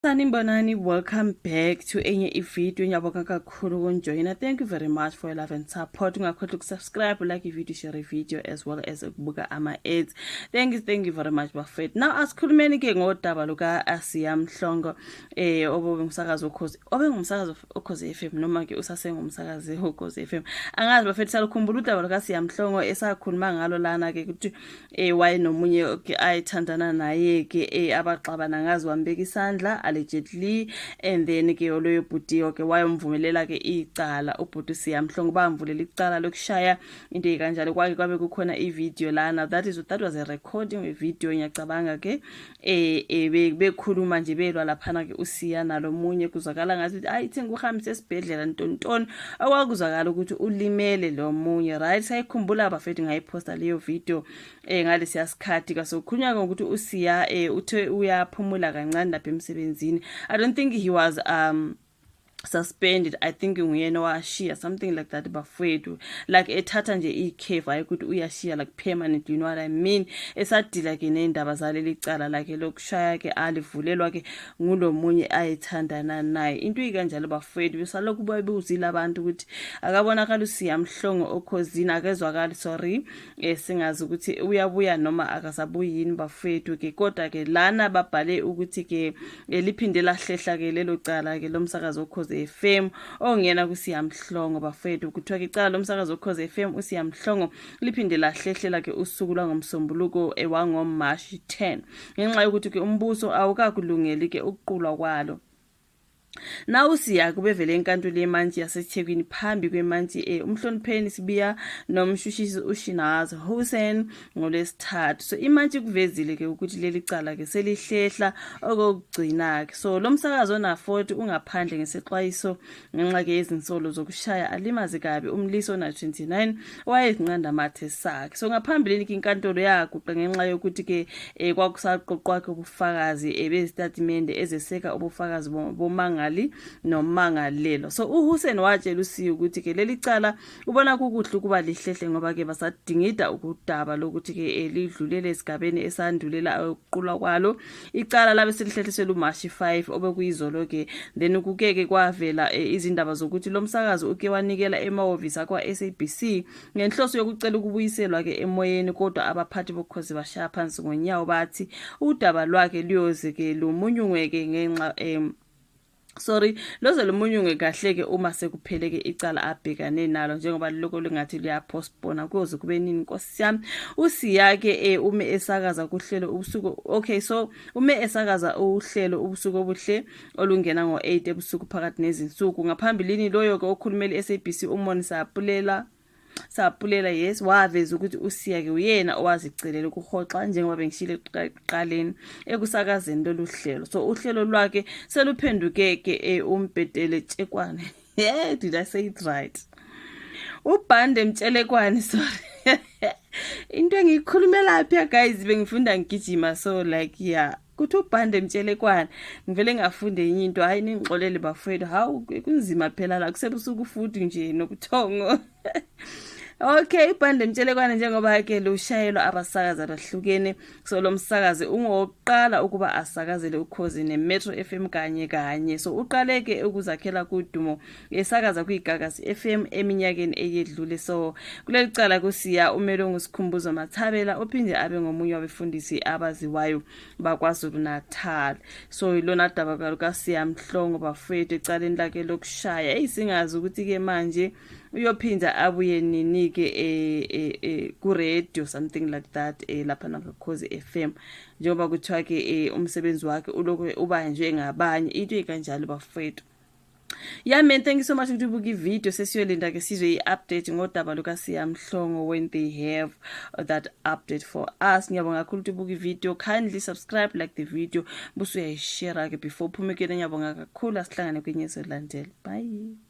Sanibonani, welcome back to enye video. Ngiyabonga kakhulu ukunjoyina. Thank you very much for your love and support. Ungakhohlwa ukusubscribe, like video, share video as well as ukubuka ama-ads. Thank you very much bafethu. Now asikhulumeni ke ngodaba luka Asiya Mhlongo obengumsakazi wokhozi ukhozi FM noma ke usasengumsakazi wokhozi FM. Angazi bafethu salukhumbula udaba luka Asiya Mhlongo esakhuluma ngalo lana ke ukuthi waye nomunye ke ayithandana naye ke abaxabana ngazi wambeka isandla allegedly, and then ke loyo bhuti ke wayomvumelela ke icala ubhuti Asiya Mhlongo bamvulela icala lokushaya into ekanjalo. Kwake kwabe kukhona ivideo lana, that was a recording we video ngiyacabanga ke bekhuluma nje belwa laphana ke uSiya nalomunye kuzwakala ngathi ayithi nguhambise esibhedlela ntontoni akwakuzwakala ukuthi ulimele lo munye, right? Sayikhumbula bafethu ngayiposta leyo video ngalesi yasikhathi kasokhulunywa ngokuthi uSiya uthe uyaphumula kancane lapha emsebenzini. I don't think he was suspended. I think nguyena washiya something like that bafethu, like ethatha nje ikhefu ayikuthi uyashiya like permanent, you know what I mean. Esadila ke nendaba zaleli cala lakhe lokushaya ke alivulelwa ke ngulomunye ayithandana naye. Into ikanjalo bafethu besalokhu babuzila abantu ukuthi akabonakala uSiya Mhlongo okhozini, akezwakali sorry singazi ukuthi uyabuya noma akasabuyini bafethu ke, kodwa ke lana babhale ukuthi ke liphinde lahlehla ke lelo cala ke lomsakazi okhozi FM ongena kuSiya Mhlongo bafethu. Kuthiwa ke icala lomsakazi okhozi FM uSiya Mhlongo liphinde lahlehlela ke usuku lwangomsombuluko wangoMarch 10 ngenxa yokuthi ke umbuso awukakulungeli ke ukuqulwa kwalo. Na uSiya kubevele enkantolo yemantshi yaseThekwini phambi kwemantshi umhlonipheni Sibiya nomshushisi uShinazi Hussein ngolwesithathu. So imantshi kuvezile ke ukuthi leli cala ke selihlehla okugcina ke. So lo msakazi ona 40 ungaphandle ngesexwayiso ngenxa ke izinsolo zokushaya alimazi kabi umliso na 29 wayezinqanda mathe sakhe. So ngaphambilini ke inkantolo yaguqa ngenxa yokuthi ke kwakusaqoqwa ke ubufakazi bezitatimende ezeseka ubufakazi bomanga nomangalelo. So uHussein watshela uSiya ukuthi ke leli cala ubona kukuhle kuba lihlehle ngoba ke basadingida ukudaba lokuthi ke lidlulele esigabeni esandulela ukuqulwa kwalo. Icala labe selihlehliselwa uMarch 5 obekuyizolo ke, then kukeke kwavela izindaba zokuthi lo msakazi uke wanikela emahhovisi akwa SABC ngenhloso yokucela ukubuyiselwa ke emoyeni, kodwa abaphathi bokhozi bashaya phansi ngonyawo bathi udaba lwakhe liyoze ke lumunyungwe ke ngenxa loze lomunyunge kahle ke uma sekuphele ke icala abhekane nalo, njengoba lokho lingathi liyapostpone kuze kube nini Nkosi yami. uSiya ke ume esakaza kuhlelo ubusuku, okay, so ume esakaza uhlelo ubusuku obuhle olungena ngo8 ebusuku phakathi nezinsuku. Ngaphambilini loyo ke okhulumeli SABC uMoni Sapulela yes waveza ukuthi uSiya ke uyena owazicelela ukuhoxa njengoba bengishilo eqaleni ekusakazeni lolu hlelo. So uhlelo lwakhe seluphenduke ke umbhedele tshekwane did I say it right? Ubhande Mtshelekwane sorry into engiyikhulumela lapha guys bengifunda ngigijima, so like yeah kuthi ubhande Mtshelekwane ngivele ngafunde enye into, hayi ningixolele bafethu, hawu kunzima phela la kusebusuku futhi nje nobuthongo okay. Ubhande Mtshelekwane njengoba ke lo shayelwa abasakazi abahlukene, so lo msakazi ungoqala ukuba asakazele ukhozi neMetro FM kanye. So uqale ke ukuzakhela kudumo esakaza kuyiGagasi FM eminyakeni eyedlule. So kuleli cala kuSiya umelo nguSikhumbuzo Mathabela ophinde abe ngomunye wabefundisi abaziwayo bakwaZulu Natal. So ilona daba kaSiya Mhlongo bafethu ecaleni lakhe lokushaya isingazi ukuthi ke manje uyophinda abuye nini ke ku radio something like that lapha naKhozi FM, njengoba kuthiwa ke umsebenzi wakhe ulokho uba nje ngabanye into ikanjalo bafethu. Yeah man, thank you so much ukuthi ubuka ivideo. Sesiyolinda ke sizwe i-update ngodaba lukaSiya Mhlongo when they have that update for us. Ngiyabonga kakhulu ukuthi ubuka ivideo, kindly subscribe, like the video, busu uyayishare ke before uphumekele. Ngiyabonga kakhulu, asihlangane kwenye ezolandela. Bye.